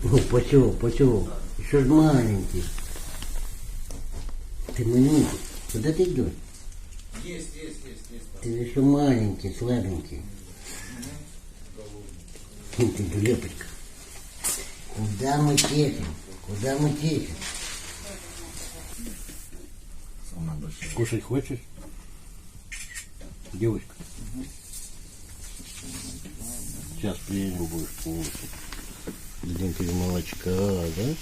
О, пошел. Еще ж маленький. Ты маленький. Куда ты идешь? Есть. Ты еще маленький, слабенький. Ты дулепочка. Куда мы течем? Кушать хочешь? Девочка. Сейчас приедем, будешь кушать. Дадим тебе молочка, да?